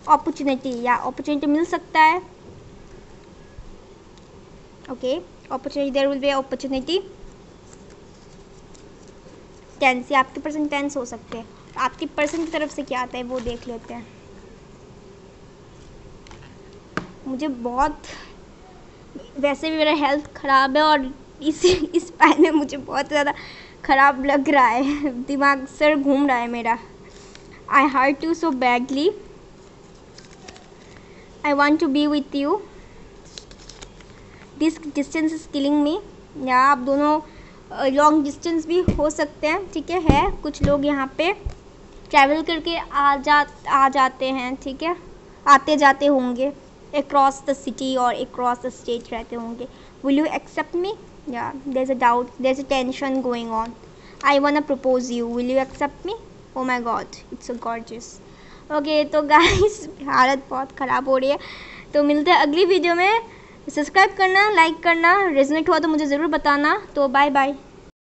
अपॉर्चुनिटी या अपॉर्चुनिटी मिल सकता है, okay opportunity, there will be opportunity. Tense, या आपके पर्सन टेंस हो सकते हैं। आपकी पर्सन की तरफ से क्या आता है वो देख लेते हैं। मुझे बहुत, वैसे भी मेरा हेल्थ ख़राब है और इस टाइम में मुझे बहुत ज़्यादा ख़राब लग रहा है, दिमाग सर घूम रहा है मेरा। I hurt you so badly, I want to be with you, this distance is killing me. या आप दोनों लॉन्ग डिस्टेंस भी हो सकते हैं, ठीक है। कुछ लोग यहाँ पे ट्रैवल करके आ जाते हैं, ठीक है, आते जाते होंगे, अक्रॉस द सिटी और अक्रॉस द स्टेट रहते होंगे। Will you accept me? या there is a doubt, there is a tension going on. I want to propose you, will you accept me? Oh my God, it's so gorgeous. Okay तो guys हालत बहुत ख़राब हो रही है, तो मिलते हैं अगली वीडियो में। सब्सक्राइब करना, लाइक करना, रेजोनेट हुआ तो मुझे ज़रूर बताना। तो बाय बाय।